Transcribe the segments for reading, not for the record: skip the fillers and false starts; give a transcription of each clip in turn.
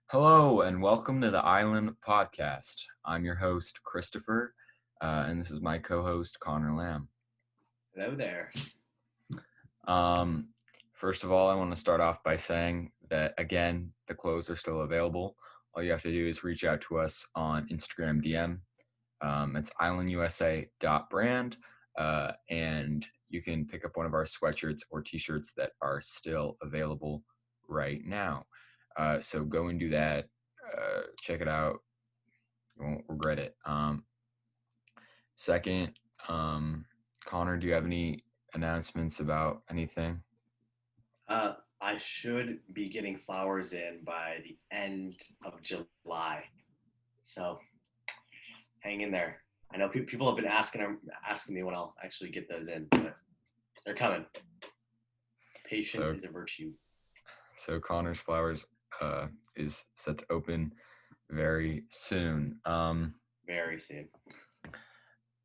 Hello and welcome to the Island Podcast. I'm your host, Christopher, and this is my co-host, Connor Lamb. Hello there. Um, First of all, I want to start off by saying that, again, the clothes are still available. All you have to do is reach out to us on Instagram DM. It's islandusa.brand, and you can pick up one of our sweatshirts or t-shirts that are still available right now. So go and do that. Check it out. You won't regret it. Second, Connor, do you have any announcements about anything? I should be getting flowers in by the end of July. So hang in there. I know people have been asking me when I'll actually get those in, but they're coming. Patience So, is a virtue. so Connor's Flowers is set to open very soon. Very soon.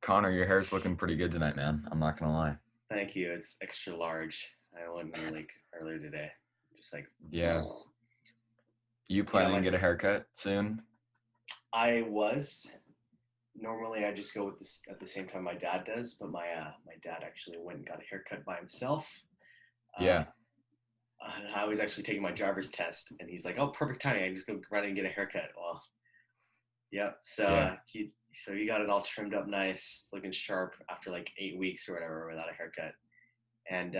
Connor, your hair's looking pretty good tonight, man. I'm not gonna lie. Thank you. It's extra large. I went in like earlier today. Just like Yeah. You yeah, planning to get a haircut soon? I was normally I just go with this at the same time my dad does, but my dad actually went and got a haircut by himself. Uh, Yeah. I was actually taking my driver's test, and he's like, "Oh, perfect timing! I just go run and get a haircut." Well, yep. So Yeah. he got it all trimmed up nice, looking sharp after like 8 weeks or whatever without a haircut, and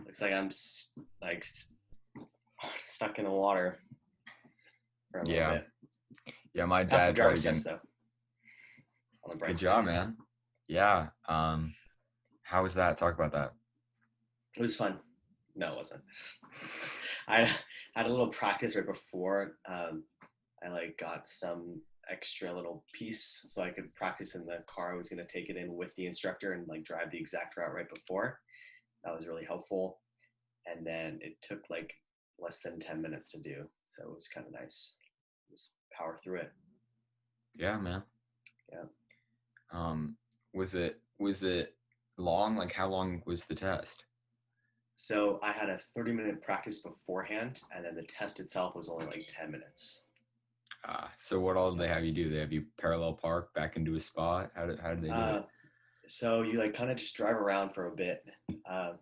looks like I'm like stuck in the water for a little Yeah. bit. Yeah. My Passed my dad tried to driver's get. test though. On the Good bright side, job, man. Yeah. How was that? Talk about that. it was fun. No, it wasn't. I had a little practice right before. I like got some extra little piece so I could practice in the car. I was going to take it in with the instructor and like drive the exact route right before. That was really helpful. And then it took like less than 10 minutes to do. So it was kind of nice. Just power through it. Yeah, man. Yeah. Um, was it long? Like, how long was the test? So I had a 30-minute practice beforehand, and then the test itself was only like 10 minutes. So what all did they Yeah. have you do? They have you parallel park back into a spot? How did they do it? Uh, so you like kind of just drive around for a bit. Uh,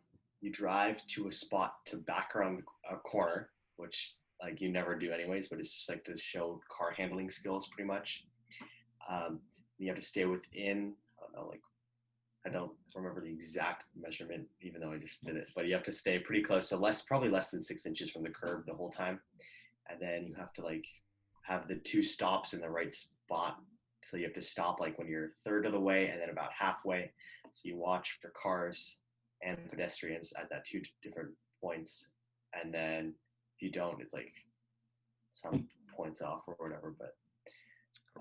you drive to a spot to back around a corner, which like you never do anyways, but it's just like to show car handling skills pretty much. Um, you have to stay within, I don't know, like I don't remember the exact measurement, even though I just did it, but you have to stay pretty close, so probably less than 6 inches from the curb the whole time, and then you have to like have the two stops in the right spot. So you have to stop like when you're a third of the way and then about halfway. So you watch for cars and pedestrians at that two different points, and then if you don't, it's like some points off or whatever. But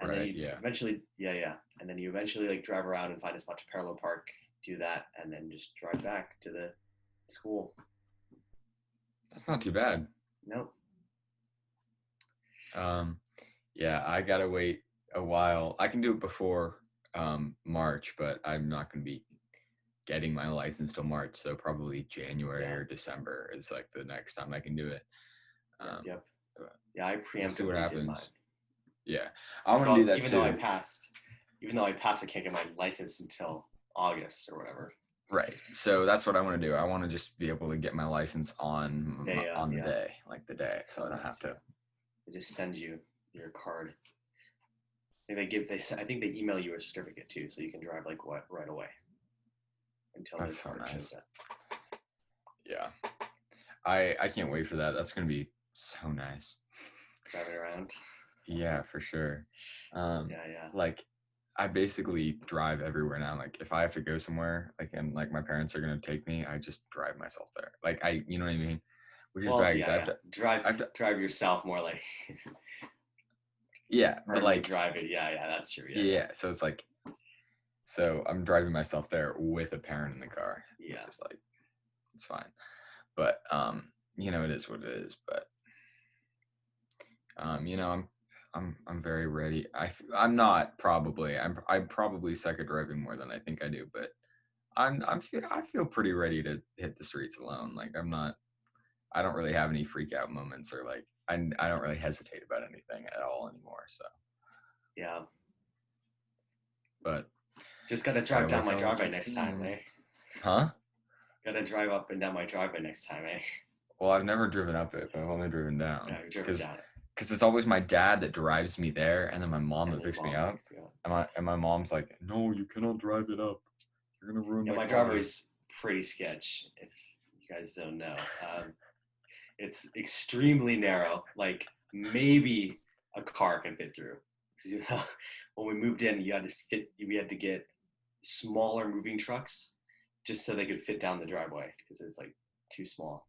and then Right. you Yeah. eventually, yeah, and then you eventually like drive around and find a spot to parallel park, do that, and then just drive back to the school. That's not too bad. Nope. Um, yeah, I gotta wait a while. I can do it before March, but I'm not gonna be getting my license till March, so probably January Yeah. or December is like the next time I can do it. Yep. Um, Yep. but Yeah, I we'll see what preemptively did mine. happens. Yeah, I want to do that Even though I too. passed, I can't get my license until August or whatever. Right. So that's what I want to do. I want to just be able to get my license Day of, on the yeah. day, like the day, It's so so I don't nice. have to. Yeah, they just send you your card. I think I think they email you a certificate too, so you can drive like what right away until the That's so card shows nice. up. Yeah, I can't wait for that. That's gonna be so nice. Driving around. Yeah, for sure. Yeah, yeah. Like I basically drive everywhere now. Like if I have to go somewhere, like and like my parents are gonna take me, I just drive myself there. Like you know what I mean? Which is Well, bad because yeah, yeah. I have to, Drive yourself more like yeah, but permanently like, drive it. Yeah, yeah. That's true. Yeah, yeah. So it's like, so I'm driving myself there with a parent in the car, yeah, which yeah. is like, it's fine. But it is what it is. But I'm very ready. I'm not probably. I'm probably suck at driving more than I think I do, but I feel pretty ready to hit the streets alone. Like I'm not. I don't really have any freak out moments, or like I don't really hesitate about anything at all anymore. So, Yeah. but Just gotta gotta drive wait down my till I was driveway next time, 16. eh? Huh? Gotta drive up and down my driveway next time, eh? Well, I've never driven up it, but I've only driven No, down you've driven because down it. it's always my dad that drives me there, and then my mom And that then your picks me mom up, picks you up. and my mom's like, "No, you cannot drive it up. You're gonna ruin Yeah, my my car." driveway's pretty sketch, if you guys don't know. It's extremely narrow, like maybe a car can fit through. You know, when we moved in, we had to get smaller moving trucks just so they could fit down the driveway because it's like too small.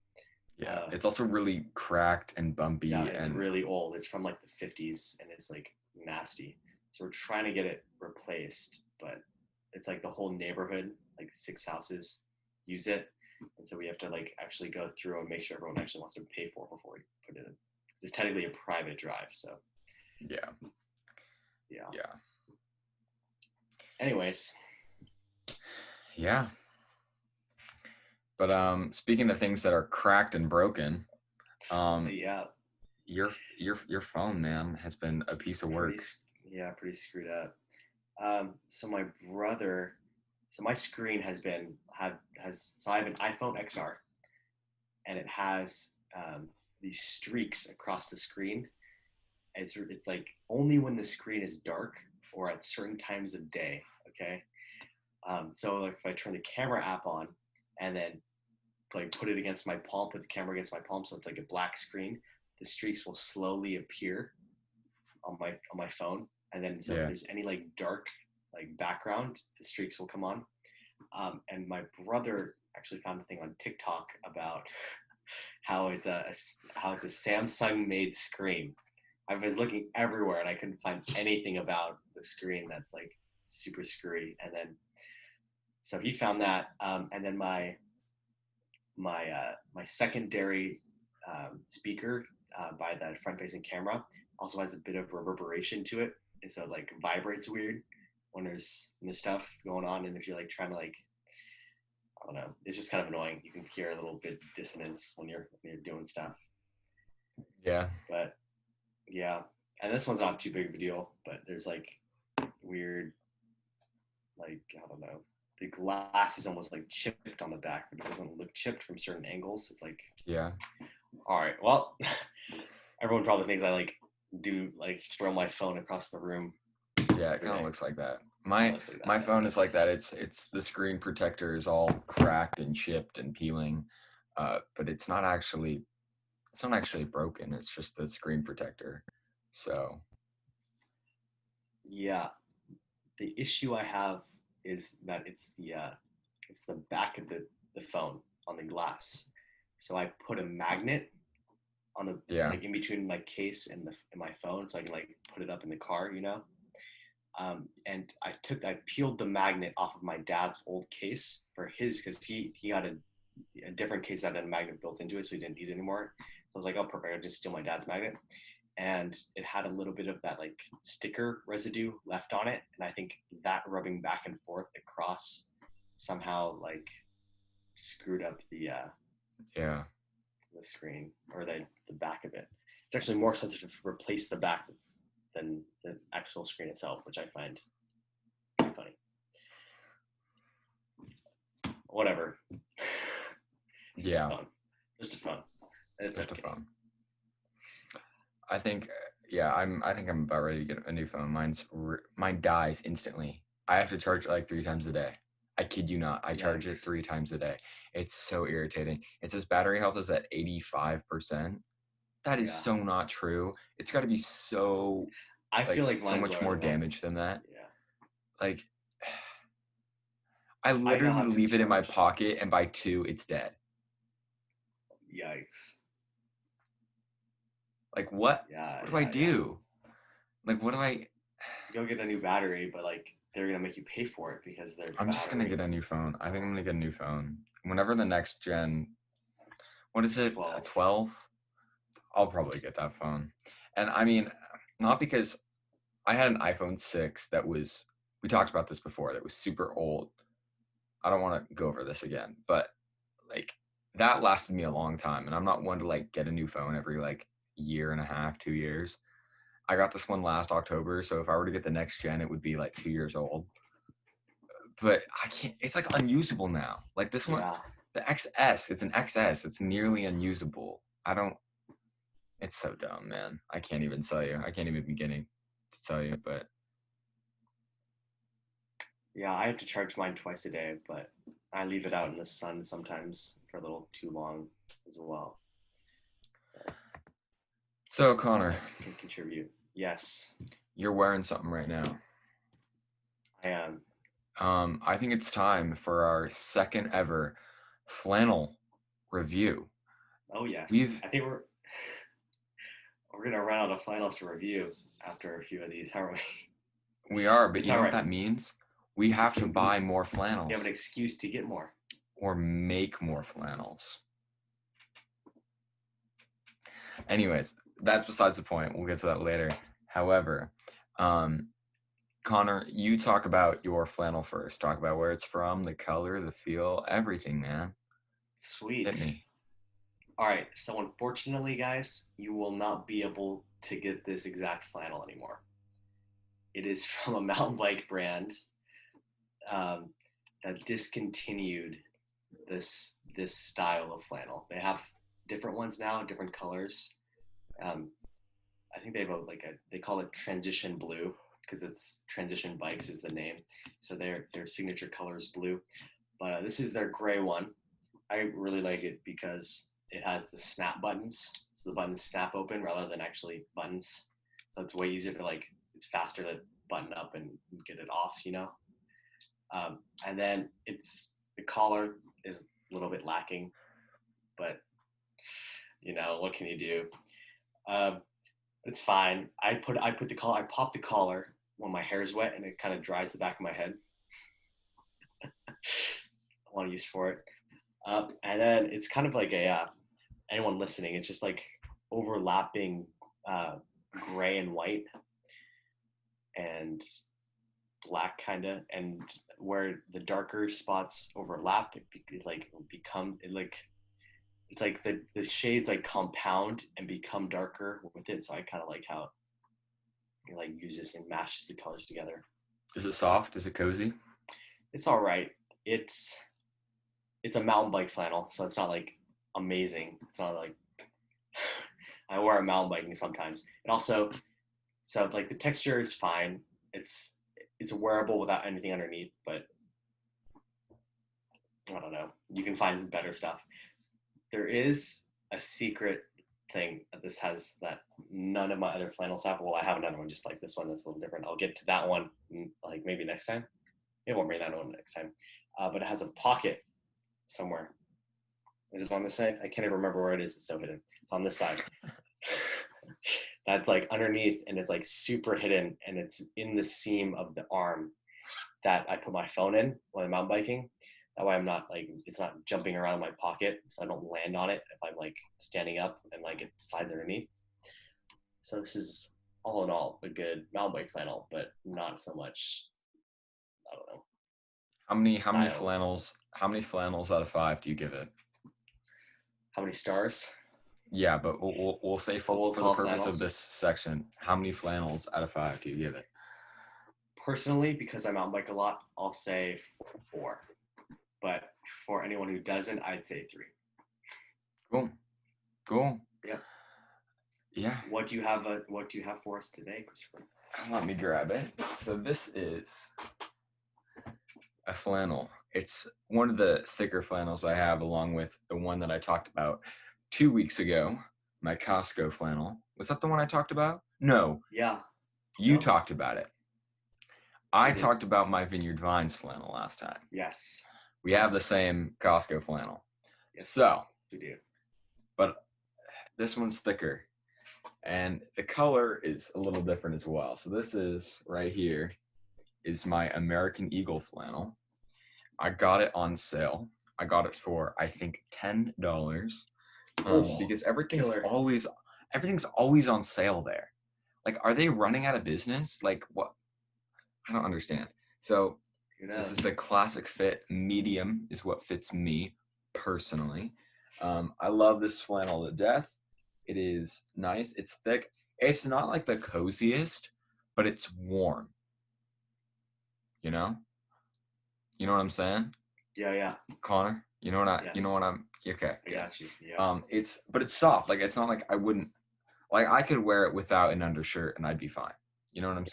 Yeah, Uh, it's also really cracked and yeah, bumpy, it's and really old. It's from like the 50s and it's like nasty. So we're trying to get it replaced, but it's like the whole neighborhood, like 6 houses, use it. And so we have to like actually go through and make sure everyone actually wants to pay for it before we put it in. It's technically a private drive. So yeah, yeah. yeah, Anyways, yeah. But speaking of things that are cracked and broken, um, yeah, your phone, man, has been a piece of pretty work. pretty screwed up. So my brother, so my screen so I have an iPhone XR, and it has these streaks across the screen. It's like only when the screen is dark or at certain times of day. Okay, so like if I turn the camera app on and then like put it against my palm, put the camera against my palm, so it's like a black screen, the streaks will slowly appear on my phone, and then so if Yeah. there's any like dark like background, the streaks will come on. And my brother actually found a thing on TikTok about how it's a Samsung made screen. I was looking everywhere and I couldn't find anything about the screen that's like super screwy. And then so he found that, and then my secondary speaker by the front facing camera also has a bit of reverberation to it, and so it like vibrates weird when there's stuff going on, and if you're like trying to like I don't know, it's just kind of annoying. You can hear a little bit of dissonance when you're doing stuff. Yeah. But yeah, and this one's not too big of a deal, but there's like weird, like I don't know, the glass is almost like chipped on the back, but it doesn't look chipped from certain angles. It's like, Yeah. all right, well, everyone probably thinks I like do like throw my phone across the room Yeah, it every kind of day. looks like that. Kind of My looks like that. my Yeah. phone is like that. It's the screen protector is all cracked and chipped and peeling, but it's not actually broken. It's just the screen protector. So Yeah. The issue I have is that it's the back of the phone on the glass. So I put a magnet on the yeah, like in between my case and my phone, so I can like put it up in the car, you know. And I peeled the magnet off of my dad's old case for his because he got a different case that had a magnet built into it, so he didn't need it anymore. So I was like, oh, perfect. I'll just steal my dad's magnet. And it had a little bit of that like sticker residue left on it. And I think that rubbing back and forth across somehow like screwed up yeah, the screen or the back of it. It's actually more expensive to replace the back than the actual screen itself, which I find funny. Whatever. Just yeah. fun. Just fun. It's Just a okay. phone. I think, yeah, I think I'm about ready to get a new phone. Mine dies instantly. I have to charge it like 3 times a day. I kid you not. I charge it Yikes. 3 times a day. It's so irritating. It says battery health is at 85%. That is Yeah. so not true. It's got to be I feel like so mine's much lower more than that. damage than that. Yeah. Like, I I now literally have to leave it in my charge. pocket, and by 2, it's dead. Yikes. Like, what? Yeah, What do I yeah, yeah. do? Like, what do I? Go get a new battery, but like they're gonna make you pay for it because their I'm just gonna battery get a new phone. I think I'm gonna get a new phone whenever the next gen. What is it? 12. 12. I'll probably get that phone. And I mean, not because I had an iPhone 6 that was. We talked about this before. That was super old. I don't want to go over this again, but like that lasted me a long time, and I'm not one to like get a new phone every like year and a half, 2 years. I got this one last October, so if I were to get the next gen, it would be like 2 years old. But I can't. It's like unusable now. Like this one, Yeah. the XS. It's an XS. It's nearly unusable. I don't. It's so dumb, man. I can't even tell you. I can't even begin to tell you. But Yeah, I have to charge mine twice a day, but I leave it out in the sun sometimes for a little too long as well. so Connor, That can contribute. Yes, you're wearing something right now. I am. I think it's time for our second ever flannel review. Oh yes, We've I think we're gonna run out of flannels to review after a few of these, aren't we? we are, but It's you know all what right. that means? We have to buy more We have an flannels excuse to get more. or make more flannels. Anyways, that's besides the point. We'll get to that later. However, um, Connor, you talk about your flannel first. Talk about where it's from, the color, the feel, everything, man. Hit Sweet. me. All right. So unfortunately, guys, you will not be able to get this exact flannel anymore. It is from a mountain bike brand um, that discontinued this style of flannel. They have different ones now, different colors. Um, I think they have they call it transition blue because it's transition bikes is the name. So their signature color is blue, but this is their gray one. I really like it because it has the snap buttons, so the buttons snap open rather than actually buttons. So it's way easier to it's faster to button up and get it off, you know. And then the collar is a little bit lacking, but what can you do? Um, it's fine. I put the collar. I pop the collar when my hair is wet, and it kind of dries the back of my head. I want to use for it. And then it's kind of like anyone listening. It's just like overlapping uh, gray and white and black kind of, and where the darker spots overlap, it's like the shades like compound and become darker with it. So I kind of like how it like uses and matches the colors together. Is it soft? Is it cozy? It's all right. It's it's a mountain bike flannel, so it's not like amazing. It's not like I wear a mountain biking sometimes. And also, so like the texture is fine. It's wearable without anything underneath, but I don't know. You can find better stuff. There is a secret thing that this has that none of my other flannels have. Well, I have another one just like this one that's a little different. I'll get to that one like maybe next time. Maybe we'll bring that one next time. But it has a pocket somewhere. Is it on this side? I can't even remember where it is. It's so hidden. It's on this side. That's like underneath, and it's like super hidden, and it's in the seam of the arm that I put my phone in when I'm mountain biking. That way I'm not like it's not jumping around my pocket, so I don't land on it if I'm like standing up and like it slides underneath. So this is all in all a good mountain bike flannel, but not so much. I don't know style. How many flannels out of 5 do you give it? How many stars? Yeah, but we'll say But we'll for the call purpose of flannels. this section, how many flannels out of 5 do you give it? Personally, because I mountain bike a lot, I'll say 4. But for anyone who doesn't, I'd say 3. Cool. Cool. Yeah. Yeah. What do you have? What do you have for us today, Christopher? Let me grab it. So this is a flannel. It's one of the thicker flannels I have, along with the one that I talked about 2 weeks ago, my Costco flannel. Was that the one I talked about? No, Yeah. you No, talked about it. I I did. talked about my Vineyard Vines flannel last time. Yes. We have the Yes. same Costco flannel. Yes, So, we do. but this one's thicker, and the color is a little different as well. So this is right here is my American Eagle flannel. I got it on sale. I got it for I think $10 Oh, because killer. everything's always on sale there. Like, are they running out of business? Like, what? I don't understand. So Who this is knows? the classic fit. Medium is what fits me personally. I love this flannel to death. It is nice. It's thick. It's not like the coziest, but it's warm. You know? You know what I'm saying, Yeah, yeah. Connor? You know Yes. what I'm okay, I good. got you. Yeah. But it's soft. Like it's not like I wouldn't like I could wear it without an undershirt and I'd be fine. You know what I'm Yep.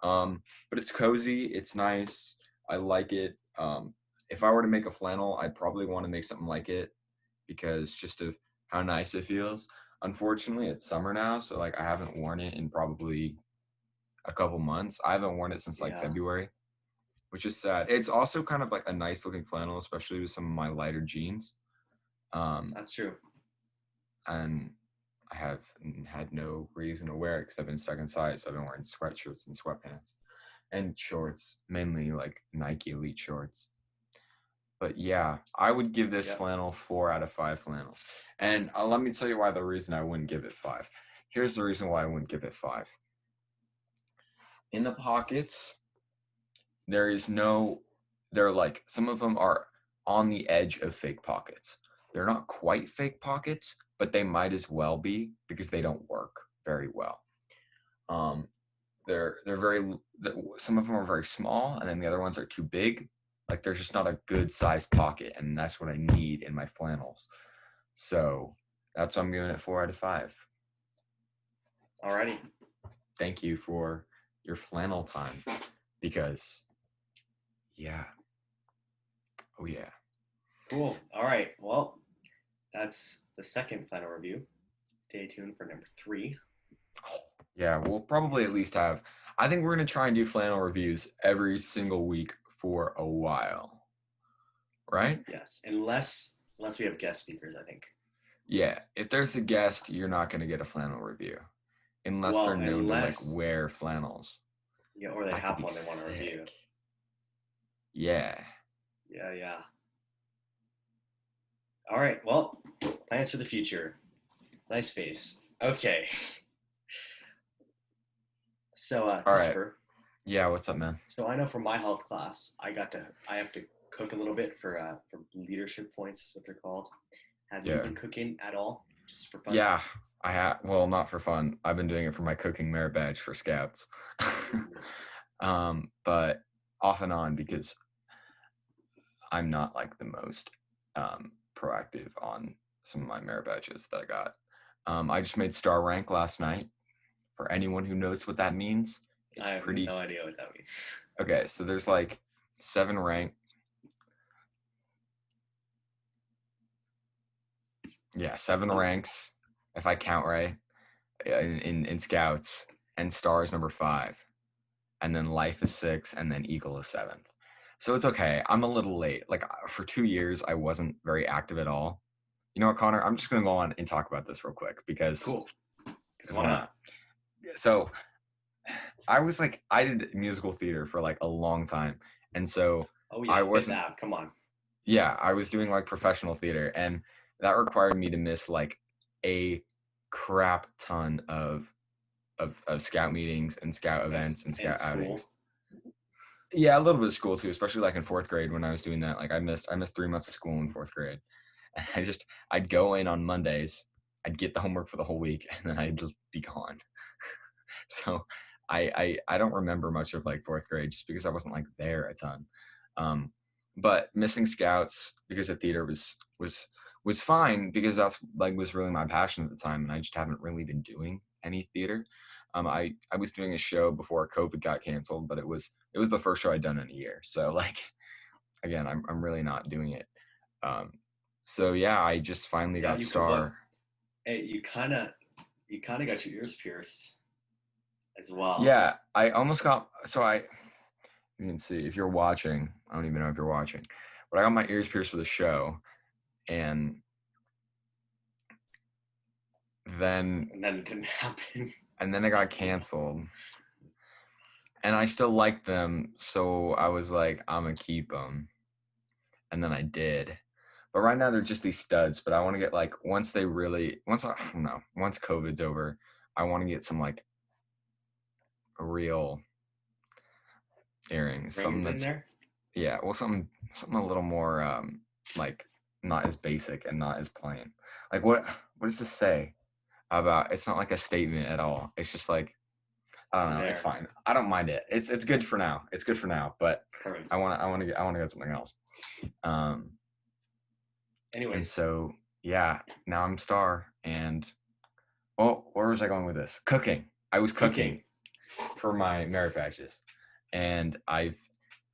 saying? But it's cozy, it's nice. I like it. If I were to make a flannel, I'd probably want to make something like it because just of how nice it feels. Unfortunately, it's summer now, so like I haven't worn it in probably a couple months. I haven't worn it since like Yeah. February, which is sad. It's also kind of like a nice looking flannel, especially with some of my lighter jeans. Um, That's true. and I have had no reason to wear it because I've been stuck inside. So I've been wearing sweatshirts and sweatpants and shorts, mainly like Nike Elite shorts. But yeah, I would give this Yep. flannel 4 out of 5 flannels. And let me tell you why the reason I wouldn't give it 5. Here's the reason why I wouldn't give it 5. In the pockets, there is no, they're like, some of them are on the edge of fake pockets. They're not quite fake pockets, but they might as well be because they don't work very well. Um, they're very, some of them are very small, and then the other ones are too big. Like there's just not a good sized pocket, and that's what I need in my flannels. So that's why I'm giving it 4 out of 5. Alrighty. Thank you for your flannel time because yeah, oh yeah. Cool. All right. Well, that's the second final review. Stay tuned for number 3. Yeah, we'll probably at least have. I think we're gonna try and do flannel reviews every single week for a while, right? Yes, unless we have guest speakers, I think. Yeah, if there's a guest, you're not gonna get a flannel review unless they're Well, known to like unless wear flannels. yeah, or they That could have be one they want to review. sick. Yeah. Yeah, yeah. All right. Well, plans for the future. Nice face. Okay. So, All right. Christopher. Yeah. What's up, man? So I know from my health class, I have to cook a little bit for leadership points, is what they're called. Have you Yeah. been cooking at all, just for fun? Yeah. I have. Well, not for fun. I've been doing it for my cooking merit badge for scouts. Ooh. But off and on because I'm not like the most proactive on some of my merit badges that I got. I just made star rank last night. For anyone who knows what that means, I it's have no pretty idea what that means. okay. So there's like 7 rank. Yeah, 7 ranks if I count right in scouts, and star is number 5, and then life is 6, and then eagle is 7th. So it's okay. I'm a little late. Like for 2 years, I wasn't very active at all. You know what, Connor? I'm just gonna go on and talk about this real quick because Cool. why Why not? not? So I did musical theater for like a long time, and so Oh I yeah, bit wasn't. that. Come on. Yeah, I was doing like professional theater, and that required me to miss like a crap ton of scout meetings and scout events That's and in scout outings. school. Yeah, a little bit of school too, especially like in 4th grade when I was doing that. Like I missed 3 months of school in 4th grade. And I'd go in on Mondays, I'd get the homework for the whole week, and then I'd just be gone. So I don't remember much of like 4th grade just because I wasn't like there a ton. Um, but missing scouts because of theater was fine because that's like was really my passion at the time, and I just haven't really been doing any theater. I was doing a show before COVID got canceled, but it was the first show I'd done in a year. So like again, I'm really not doing it. Um, so yeah, I just finally Yeah, got you could what? star. Hey, you kind of got your ears pierced as well. Yeah, I almost got so I you can see if you're watching. I don't even know if you're watching, but I got my ears pierced for the show, and then And then it didn't happen. and then it got canceled, and I still like them, so I was like, I'm gonna keep them, and then I did. But right now they're just these studs. But I want to get like I don't know, once COVID's over, I want to get some like real earrings, something Rings in that's there. yeah, well something a little more like not as basic and not as plain. Like what does this say about? It's not like a statement at all. It's just like I don't know. It's There. fine. I don't mind it. It's good for now. It's good for now. But Perfect. I want to get something else. Um, and Anyways, so yeah, now I'm star. And oh, where was I going with this? Cooking. I was cooking cooking. for my merit badges, and I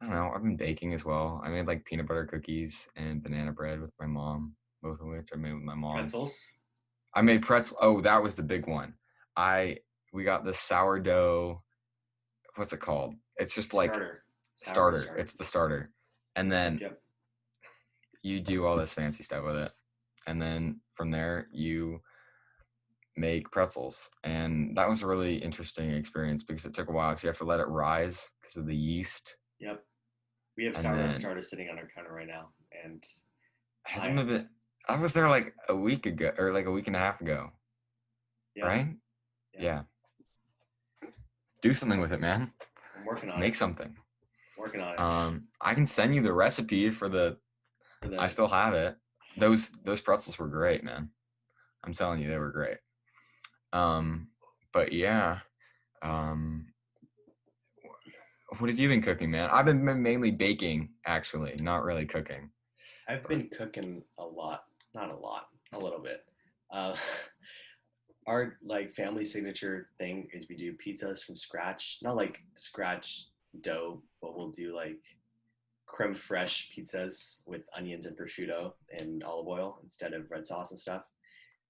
don't know. I've been baking as well. I made like peanut butter cookies and banana bread with my mom, both of which I made with my mom. Pretzels. I made pretzel. Oh, that was the big one. I we got the sourdough. What's it called? It's just like Starter. Sourdough starter. starter. It's the starter, and Yep, then yep. you do all this fancy stuff with it, and then from there you make pretzels. And that was a really interesting experience because it took a while because you have to let it rise because of the yeast, Yep. We have and sourdough then starter sitting on our counter right now, and hasn't I been. I was there like a week ago or like a week and a half ago, yeah, right? yeah. Yeah, do something with it, man. I'm working on Make it. something. Working on it. I can send you the recipe for the. For I the still have it. Those pretzels were great, man. I'm telling you, they were great. Um, but yeah. Um, what have you been cooking, man? I've been mainly baking, actually, not really cooking. I've But been cooking a lot, not a lot, a little bit. Uh, our like family signature thing is we do pizzas from scratch, not like scratch dough, but we'll do like creme fraiche pizzas with onions and prosciutto and olive oil instead of red sauce and stuff.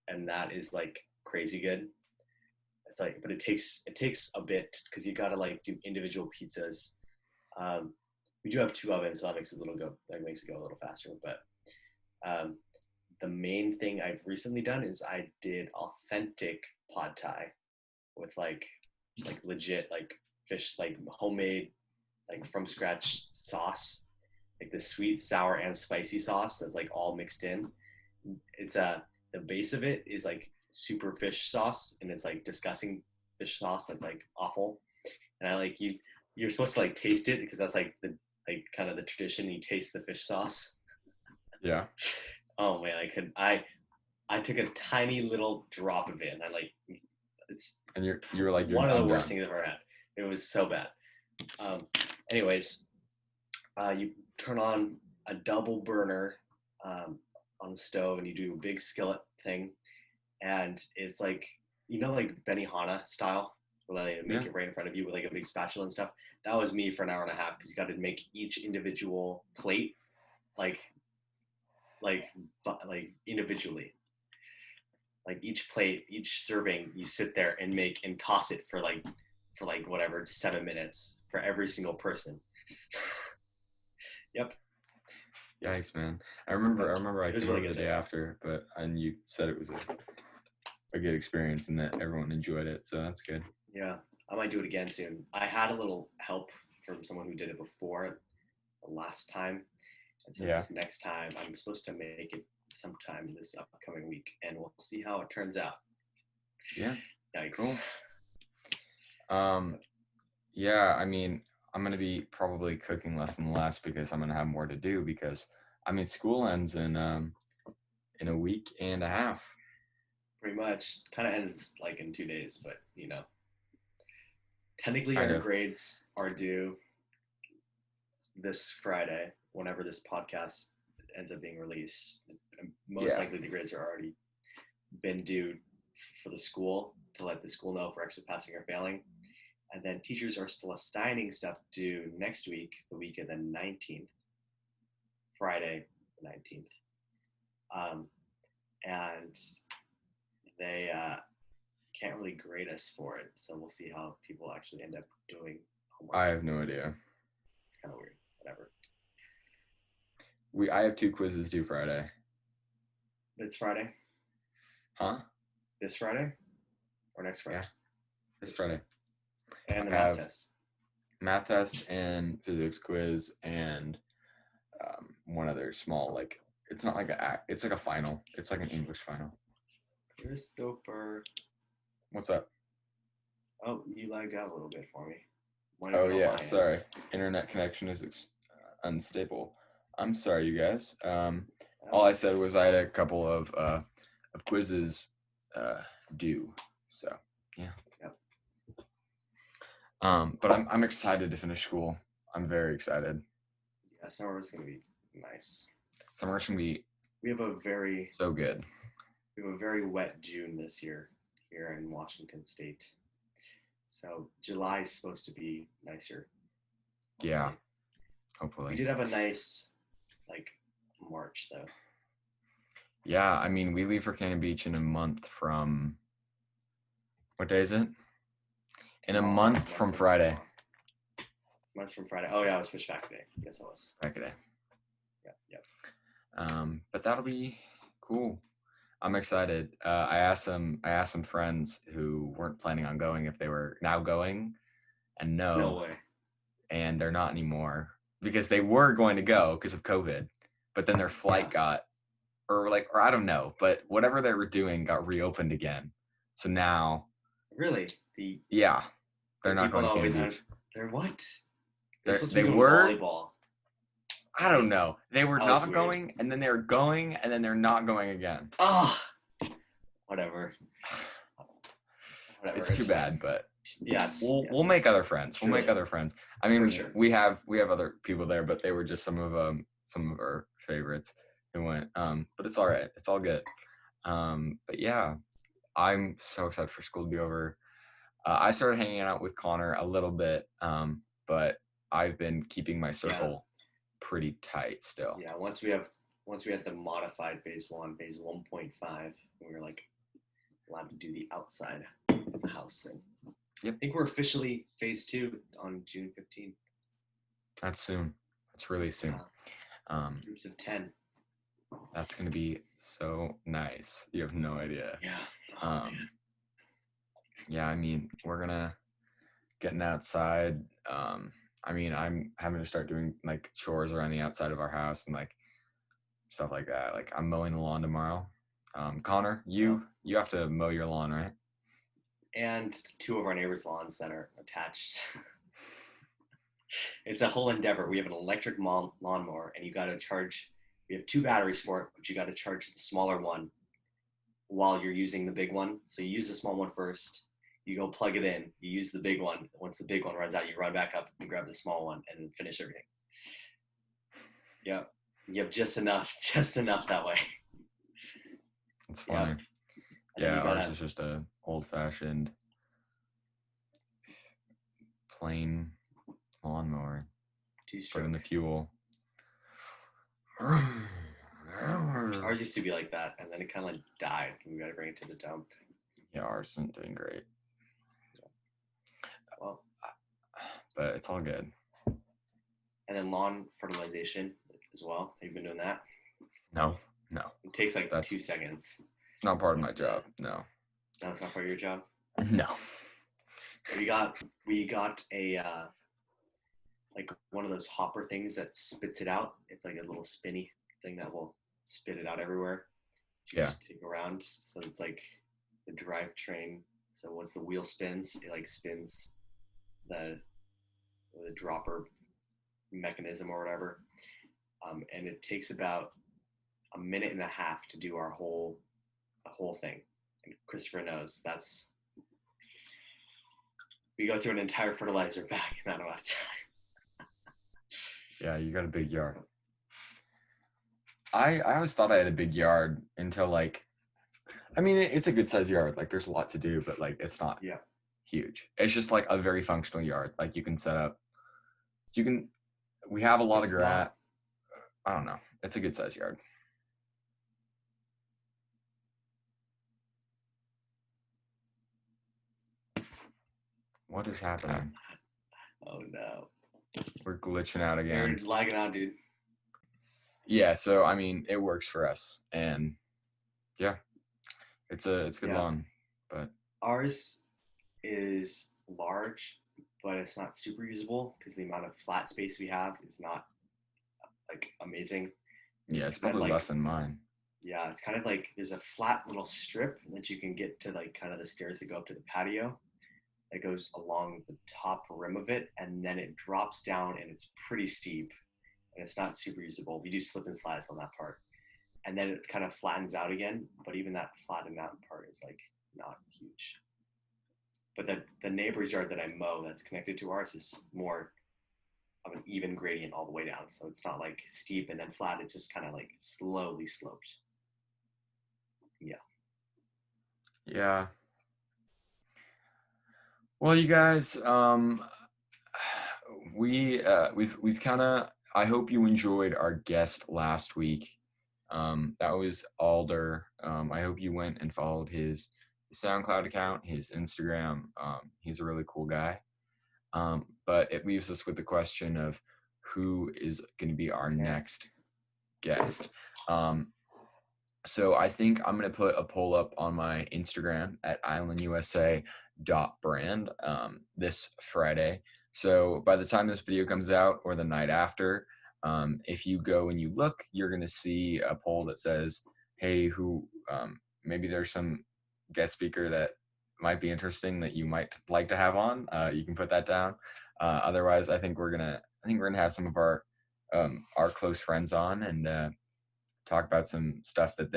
And that is like crazy good. It's like, but it takes a bit because you gotta like do individual pizzas. Um, we do have two ovens, so that makes it go a little faster. But um, the main thing I've recently done is I did authentic pad thai with like legit like fish like homemade like from scratch sauce, like the sweet, sour, and spicy sauce that's like all mixed in. It's the base of it is like super fish sauce, and it's like disgusting fish sauce that's like awful. And I like you're supposed to like taste it because that's like the like kind of the tradition. You taste the fish sauce. yeah, Oh man, I took a tiny little drop of it, and I like it's and you're like one of the I'm worst done. things I've ever had. It was so bad. Um, anyways, you turn on a double burner um, on the stove, and you do a big skillet thing, and it's like like Benihana style, where they make Yeah, it right in front of you with like a big spatula and stuff. That was me for an hour and a half because you got to make each individual plate like like like individually. Like each plate, each serving, you sit there and make and toss it for like whatever 7 minutes for every single person. Yep. yikes, man. I remember I It was came really over good the day today. after, but and you said it was a good experience and that everyone enjoyed it, so that's good. Yeah, I might do it again soon. I had a little help from someone who did it before the last time, and so Yeah, this next time I'm supposed to make it sometime this upcoming week, and we'll see how it turns out. yeah, Yikes! cool. Um, yeah, I mean, I'm gonna be probably cooking less and less because I'm gonna have more to do because I mean school ends in a week and a half. Pretty much, kind of ends like in 2 days, but technically Kind our of. grades are due this Friday, whenever this podcast ends up being released. Most Yeah. likely the grades are already been due for the school to let the school know if we're actually passing or failing. And then teachers are still assigning stuff due next week, the week of the 19th, Friday, the 19th. Um, and they can't really grade us for it. So we'll see how people actually end up doing homework. I have no idea. It's kind of weird. Whatever. I have two quizzes due Friday. It's Friday. Huh? This Friday or next Friday? Yeah, this Friday. And the I math have test. math test and physics quiz and one other small like it's not like it's like a final. It's like an English final. Christopher. What's up? Oh, you lagged out a little bit for me. Might have Oh been on yeah, my end. sorry. Internet connection is unstable. I'm sorry, you guys. All I said was I had a couple of quizzes due. So yeah. Yep. But I'm excited to finish school. I'm very excited. Yeah, summer is gonna be nice. Summer's gonna be We have a very so good. wet June this year here in Washington State. So July is supposed to be nicer. Yeah, Hopefully. We hopefully. did have a nice like March though. Yeah, I mean, we leave for Cannon Beach in a month from, what day is it? In a month from Friday. Month from Friday. Oh yeah, I was pushed back today. Yes, I was. Back today. Yep. But that'll be cool. I'm excited. I asked some friends who weren't planning on going if they were now going, and No way. And they're not anymore because they were going to go because of COVID, but then their flight got, or I don't know, but whatever they were doing got reopened again. So now, really, they're not going to Cannon Beach. They're what? They were volleyball. I don't know. They were not going, and then they were going, and then they're not going again. Oh, whatever. It's too bad, but yes, we'll make other friends. We'll make other friends. I mean, sure. we have other people there, but they were just some of our favorites who went. But it's all right. It's all good. But yeah, I'm so excited for school to be over. I started hanging out with Connor a little bit, but I've been keeping my circle pretty tight still. Yeah, once we had the modified phase 1.5, we were like allowed to do the outside of the house thing. Yep. I think we're officially phase 2 on June 15th. That's soon. That's really soon. Groups of 10. That's gonna be so nice. You have no idea. Yeah. Yeah, I mean, we're gonna getting outside. I mean, I'm having to start doing like chores around the outside of our house and like stuff like that. Like I'm mowing the lawn tomorrow. Connor, you have to mow your lawn, right? And 2 of our neighbors' lawns that are attached. It's a whole endeavor. We have an electric lawnmower, and you got to charge. We have 2 batteries for it, but you got to charge the smaller one while you're using the big one. So you use the small one first. You go plug it in. You use the big one. Once the big one runs out, you run back up and grab the small one and then finish everything. Yeah, you have just enough that way. It's fine. Yeah, ours is just a old-fashioned, plain lawnmower. Put in the fuel. Ours used to be like that, and then it kind of like died. We got to bring it to the dump. Yeah, ours isn't doing great. Well, but it's all good. And then lawn fertilization as well. Have you been doing that? No. It takes like 2 seconds. It's not part of my job. No. No, it's not part of your job? No. We got a like one of those hopper things that spits it out. It's like a little spinny thing that will spit it out everywhere. You just take around. So it's like the drivetrain. So once the wheel spins, it like spins the dropper mechanism or whatever. And it takes about a minute and a half to do our whole thing. And Christopher knows we go through an entire fertilizer bag in that amount of time. Yeah, you got a big yard. I always thought I had a big yard until I mean, it's a good sized yard. Like there's a lot to do, but like it's not huge. It's just like a very functional yard. Like you can set up. We have a lot of grass. I don't know. It's a good sized yard. What is happening? Oh no. We're glitching out again. You're lagging out, dude. Yeah, so I mean it works for us. And yeah. It's good lawn. But ours is large, but it's not super usable because the amount of flat space we have is not like amazing. It's probably less than mine. Yeah, it's kind of like there's a flat little strip that you can get to like kind of the stairs that go up to the patio that goes along the top rim of it, and then it drops down and it's pretty steep and it's not super usable. We do slip and slides on that part. and then it kind of flattens out again. But even that flattened out part is like not huge. But the neighbor's yard that I mow that's connected to ours is more of an even gradient all the way down. So it's not like steep and then flat. It's just kind of like slowly sloped. Yeah. Yeah. Well, you guys, we've kind of. I hope you enjoyed our guest last week. That was Alder. I hope you went and followed his SoundCloud account, his Instagram. He's a really cool guy. But it leaves us with the question of who is going to be our next guest. So I think I'm going to put a poll up on my Instagram at islandusa.brand this Friday. So by the time this video comes out or the night after, if you go and you look, you're going to see a poll that says, hey, maybe there's some guest speaker that might be interesting that you might like to have on. You can put that down. Otherwise, I think we're gonna have some of our close friends on and talk about some stuff that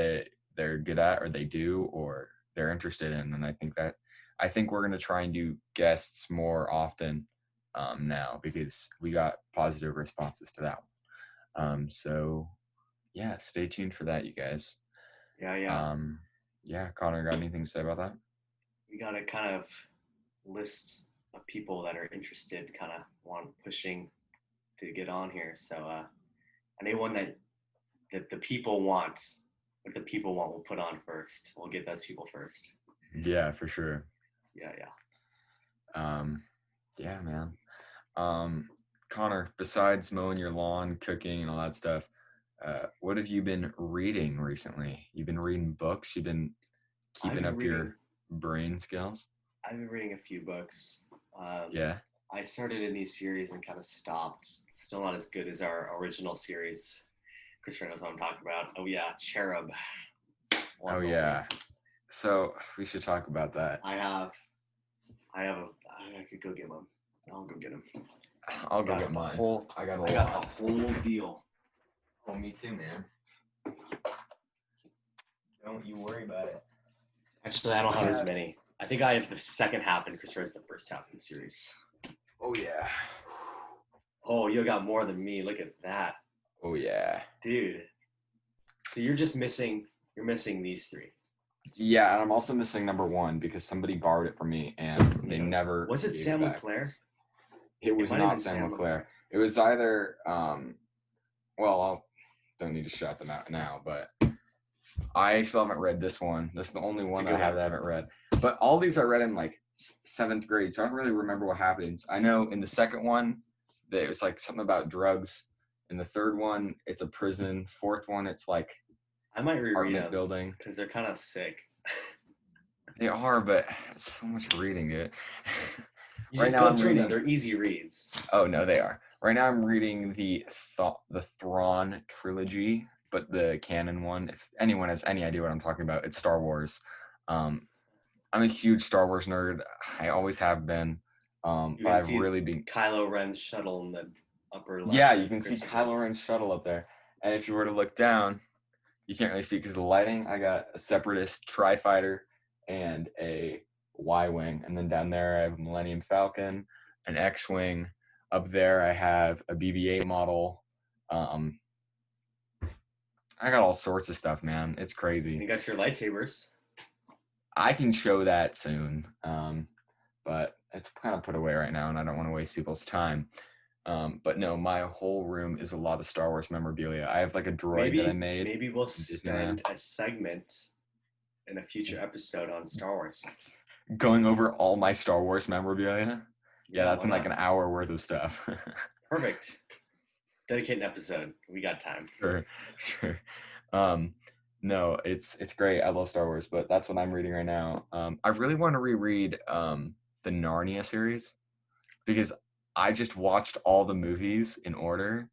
they're good at or they do or they're interested in. And I think we're gonna try and do guests more often now because we got positive responses to that one. So yeah, stay tuned for that, you guys. Yeah. Yeah, Connor, got anything to say about that? We got to kind of list of people that are interested, kind of want pushing to get on here. So anyone that the people want, what the people want, we'll put on first. We'll get those people first. Yeah, for sure. Yeah. Yeah, man. Connor, besides mowing your lawn, cooking, and all that stuff, what have you been reading recently? You've been reading books? You've been keeping up your brain skills? I've been reading a few books. Yeah. I started a new series and kind of stopped. It's still not as good as our original series. Kris knows what I'm talking about. Oh yeah, Cherub. Oh yeah. So we should talk about that. I could go get one. I'll go get him. I'll go get mine. I got a whole deal. Oh, me too, man. Don't you worry about it. Actually, I don't have as many. I think I have the second half and Kris has the first half of the series. Oh yeah. Oh, you got more than me. Look at that. Oh yeah. Dude. So you're missing these three. Yeah, and I'm also missing number 1 because somebody borrowed it from me and they never. Was it Sam LeClaire? It was not Sam LeClaire. It was either well, I don't need to shout them out now, but I still haven't read this one. This is the only one I haven't read. But all these I read in like 7th grade, so I don't really remember what happens. I know in the second one that it was like something about drugs. In the third one, it's a prison. Fourth one, it's like I might reread them building because they're kind of sick. They are, but it's so much reading it. Right now I'm reading. They're easy reads. Oh no, they are. Right now I'm reading the Thrawn trilogy, but the canon one. If anyone has any idea what I'm talking about, it's Star Wars. I'm a huge Star Wars nerd. I always have been. But I've really been. Kylo Ren's shuttle in the upper left. Yeah, you can see Kylo Ren's shuttle up there. And if you were to look down, you can't really see because of the lighting. I got a Separatist Tri-Fighter and a Y-Wing. And then down there I have a Millennium Falcon, an X-Wing. Up there I have a BB-8 model. I got all sorts of stuff, man. It's crazy. You got your lightsabers. I can show that soon. But it's kind of put away right now and I don't want to waste people's time. But no, my whole room is a lot of Star Wars memorabilia. I have like a droid that I made. Maybe we'll spend a segment in a future episode on Star Wars. Going over all my Star Wars memorabilia? Yeah, that's in like an hour worth of stuff. Perfect. Dedicate an episode. We got time. Sure. No, it's great. I love Star Wars, but that's what I'm reading right now. I really want to reread the Narnia series because I just watched all the movies in order.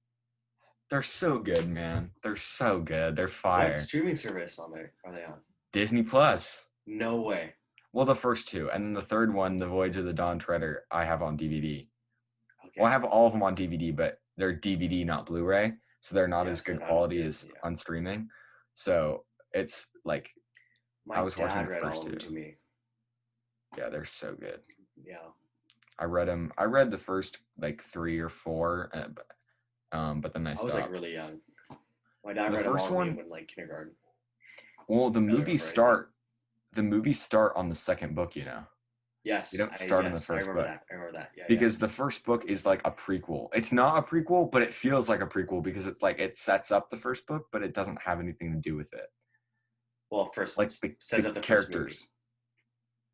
They're so good, man. They're so good. They're fire. What streaming service are they on? Disney Plus. No way. Well, the first two, and then the third one, The Voyage of the Dawn Treader, I have on DVD. Okay. Well, I have all of them on DVD, but they're DVD, not Blu-ray, so they're not as good quality as on streaming. So it's like I My was watching dad the read all first of them two. to me. Yeah, they're so good. Yeah, I read them. I read the first like three or four, but then I I was like stopped. really young. My dad The read them first all to me one, when like kindergarten. well, the I don't movies remember anything. start. The movies start on the second book. You know, they don't start in the Yes, I first remember book that. I remember that. Yeah, yeah. because the first book is like a prequel. It's not a prequel, but it feels like a prequel because it's like it sets up the first book, but it doesn't have anything to do with it. Well, first Like the sets up the first movie. characters,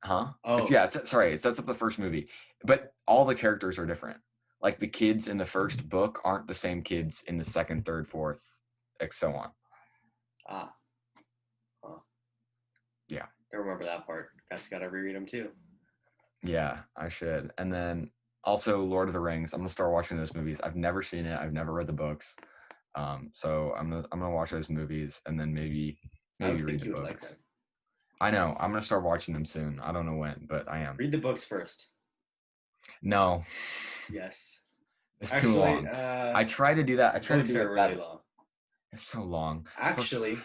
huh? Oh, Yeah, sorry, it sets up the first movie, but all the characters are different. Like the kids in the first book aren't the same kids in the second, third, fourth, and so on. ah, huh. Yeah, Don't remember that part. Guys, gotta reread them too. yeah, I should. And then also Lord of the Rings. I'm gonna start watching those movies. I've never seen it. I've never read the books. So I'm gonna watch those movies and then I maybe would read think the you would like them. books. I know I'm gonna start watching them soon. I don't know when, but I am. Read the books first. No, Yes. it's too Actually, long. I try to do that. I the try to books do are it really that. long. It's so long. Plus, Actually,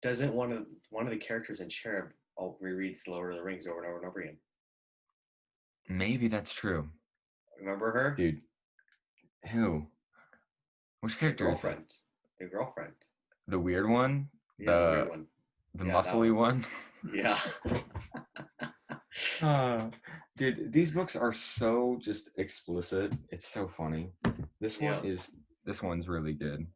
doesn't one of the characters in Cherub rereads The Lord of the Rings over and over and over again? maybe that's true, Remember her? dude. Who? Which The character is it? girlfriend. The girlfriend. The weird one? Yeah, the weird one. The Yeah, that muscly one. one? Yeah. uh, dude, these books are so just explicit. It's so funny. This one Yeah. is this one's really good.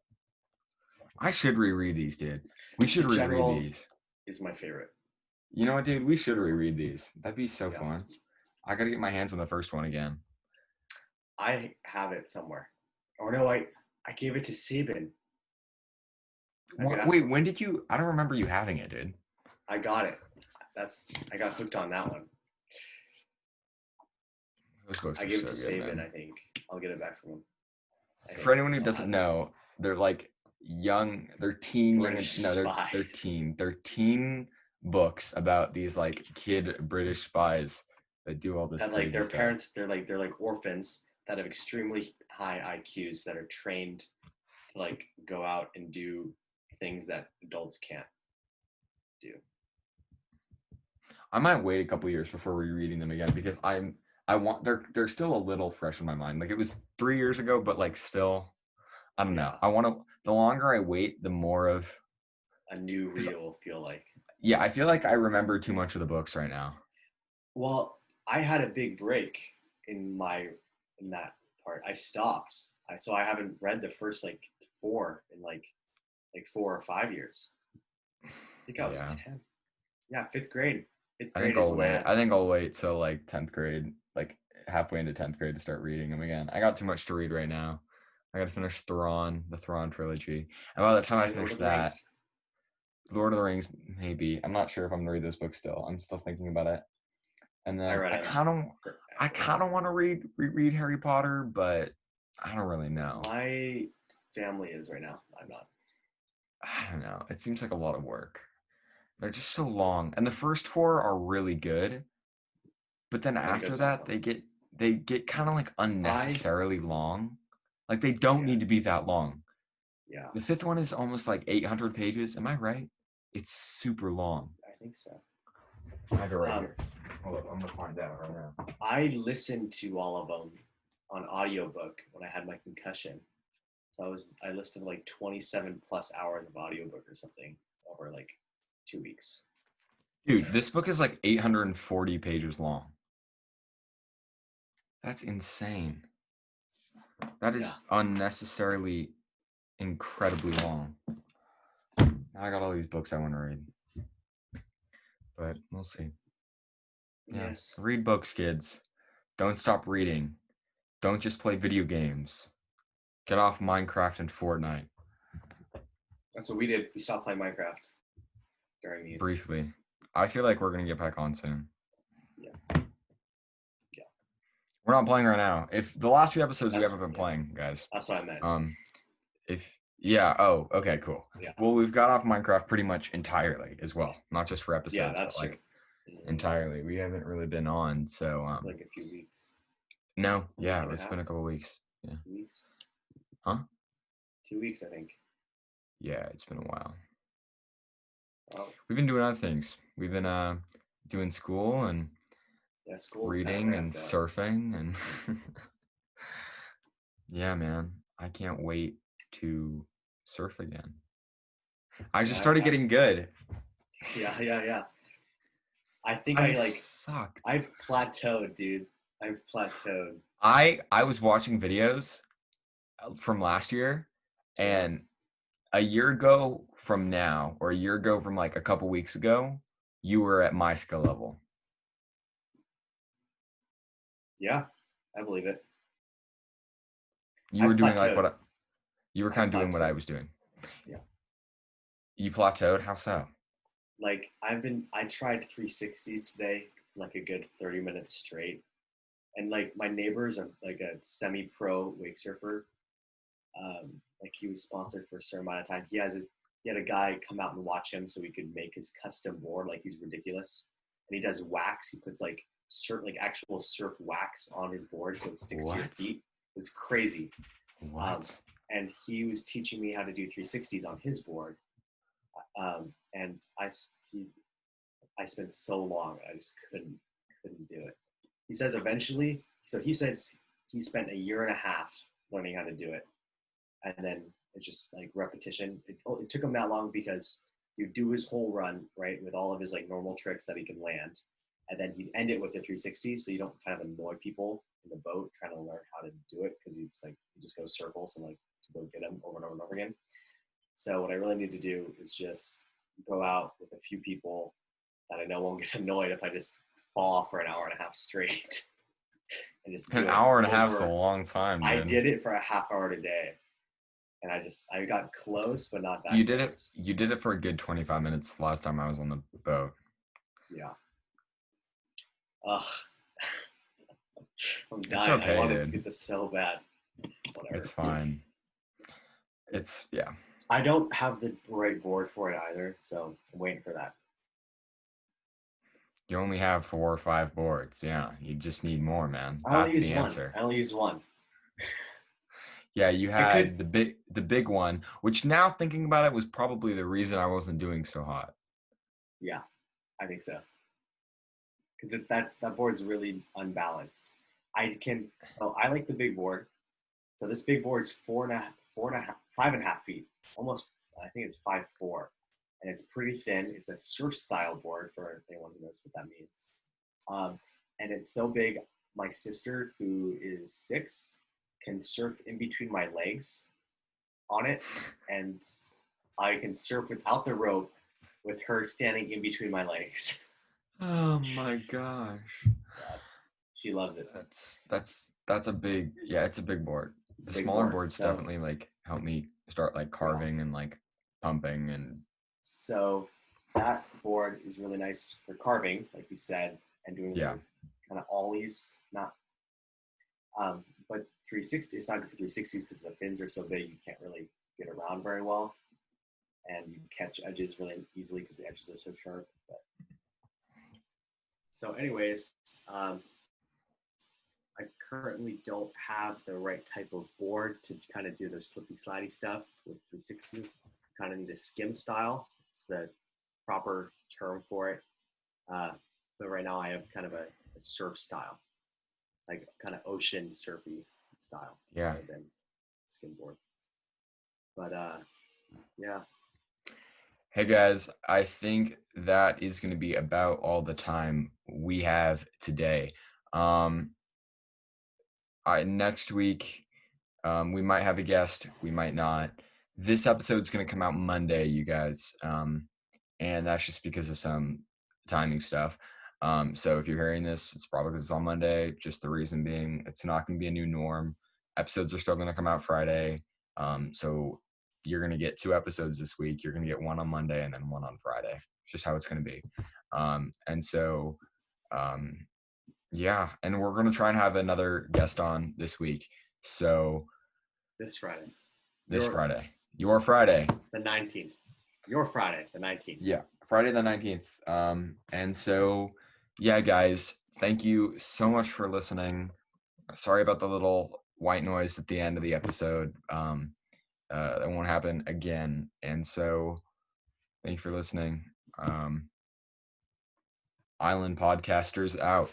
I should reread these, dude. We The should reread General these. is my favorite. You know what, dude? We should reread these. That'd be so Yeah. fun. I gotta get my hands on the first one again. I have it somewhere. Or no, I gave it to Sabin. I could ask Wait, for. when did you? I don't remember you having it, dude. I got it. I got hooked on that one. Those books I are gave it so to good, Sabin, man. I think. I'll get it back from him. I For think I anyone who still doesn't have it. know, they're like young, they're teen, young, British no, spies. they're teen books about these like kid British spies that do all this That like crazy their stuff. parents, they're like orphans that have extremely high IQs that are trained to like go out and do things that adults can't do. I might wait a couple years before rereading them again because I want they're still a little fresh in my mind. Like it was 3 years ago, but like still, I don't know. Yeah. I want to. The longer I wait, the more of A new because read will feel like. yeah, I feel like I remember too much of the books right now. Well, I had a big break in that part. I stopped. So I haven't read the first like four in like 4 or 5 years. I think I was Yeah. 10. Yeah, fifth grade. Fifth I think grade is I'll when I wait. had. I think I'll wait till like 10th grade, like halfway into 10th grade to start reading them again. I got too much to read right now. I got to finish the Thrawn trilogy. And by the time I And Lord finish of the that, Rings. Lord of the Rings, maybe. I'm not sure if I'm gonna read this book still. I'm still thinking about it. And I then read I them. kind of, I kind of want to reread Harry Potter, but I don't really know. My family is right now. I'm not. I don't know. It seems like a lot of work. They're just so long, and the first four are really good, but then And then it after goes that downhill. they get kind of like I unnecessarily long. Like they don't yeah need to be that long. yeah The fifth one is almost like 800 pages. Am I right? It's super long. I think so. I have it right Um, here. Hold up, I'm gonna find out right now. I listened to all of them on audiobook when I had my concussion. So I listened to like 27 plus hours of audiobook or something over like 2 weeks. Dude, this book is like 840 pages long. That's insane. That Yeah. is unnecessarily incredibly long. Now I got all these books I want to read, but we'll see. Yeah, Yes. read books, kids. Don't stop reading. Don't just play video games. Get off Minecraft and Fortnite. That's what we did. We stopped playing Minecraft during these. Briefly. I feel like we're gonna get back on soon. Yeah. Yeah. We're not playing right now. If the last few episodes we That's haven't been yeah. playing, guys. That's what I meant. If yeah, oh, okay, cool. Yeah. Well, we've got off Minecraft pretty much entirely as well, not just for Yeah, episodes, but that's true. like entirely. We haven't really been on, so Like a few weeks. no, Week yeah, and a it's half. been a couple weeks. Yeah. 2 weeks. Huh? 2 weeks, I think. Yeah, it's been a while. Oh, We've been doing other things. We've been doing school and yeah, school kind of reading and ramped up. surfing and yeah, man. I can't wait to surf again. I just Yeah, started getting good. yeah, yeah, yeah. I think I I like sucked. I've plateaued, dude. I've plateaued. I was watching videos from last year, Yeah, and a year ago from now, or a year ago from like a couple weeks ago, you were at my skill level. yeah, I believe it. You were I've doing like plateaued. what you were I've kind of doing what I plateaued. was doing. Yeah. You plateaued? How so? Like I tried 360s today, like a good 30 minutes straight. And like my neighbor's like a semi-pro wake surfer. Like he was sponsored for a certain amount of time. He had a guy come out and watch him so he could make his custom board. Like he's ridiculous. And he does wax. He puts like certain like actual surf wax on his board so it sticks to your What? feet. It's crazy. Um, What? and he was teaching me how to do 360s on his board. And I spent so long, I just couldn't do it. He says eventually, so he says he spent a year and a half learning how to do it, and then it's just like repetition. It took him that long because you do his whole run right with all of his like normal tricks that he can land, and then he'd end it with the 360, so you don't kind of annoy people in the boat trying to learn how to do it because it's like you just go circles and like to go get them over and over and over again. So what I really need to do is just go out with a few people that I know won't get annoyed if I just fall off for an hour and a half straight and just An do it hour and a half's a over. long time, I dude. did it for a half hour today, and I got close, but not You that did it. close. You did it for a good 25 minutes last time I was on the boat. Yeah. Ugh, I'm It's dying. I okay, wanted to dude. get this so bad. It's Whatever. fine. It's yeah. I don't have the right board for it either, so I'm waiting for that. You only have 4 or 5 boards. Yeah, you just need more, man. I only That's use the one. answer. I only use one. Yeah, you I could. had the big one, which now thinking about it was probably the reason I wasn't doing so hot. Yeah, I think so. Because that board's really unbalanced. So I like the big board. So this big board's 5.5 feet, almost. I think it's 5'4", and it's pretty thin. It's a surf style board for anyone who knows what that means. Um, and it's so big. My sister, who is 6, can surf in between my legs on it, and I can surf without the rope with her standing in between my legs. Oh my gosh. Yeah, she loves it. That's a big, yeah, it's a big board. It's a The big smaller board. boards So definitely like help me start like yeah. carving and like pumping and So that board is really nice for carving, like you said, and doing yeah. the kind of ollies. Not, but 360. It's not good for 360s because the fins are so big you can't really get around very well, and you catch edges really easily because the edges are so sharp. But so, anyways, I currently don't have the right type of board to kind of do the slippy slidey stuff with 360s. Kind of need a skim style. It's the proper term for it. Uh, but right now I have kind of a surf style, like kind of ocean surfy style Yeah. rather than skimboard. But yeah, Hey guys, I think that is going to be about all the time we have today. Um, next week, we might have a guest, we might not. This episode's going to come out Monday, you guys, and that's just because of some timing stuff. So if you're hearing this, it's probably because it's on Monday. Just the reason being, it's not going to be a new norm. Episodes are still going to come out Friday. So you're going to get 2 episodes this week. You're going to get one on Monday and then one on Friday. It's just how it's going to be. And so, um, yeah, and we're going to try and have another guest on this week. So this Friday, this your Friday, your Friday. the 19th, your Friday the 19th. Yeah, Friday the 19th. And so, yeah, guys, thank you so much for listening. Sorry about the little white noise at the end of the episode. That won't happen again. And so, thank you for listening. Island Podcasters out.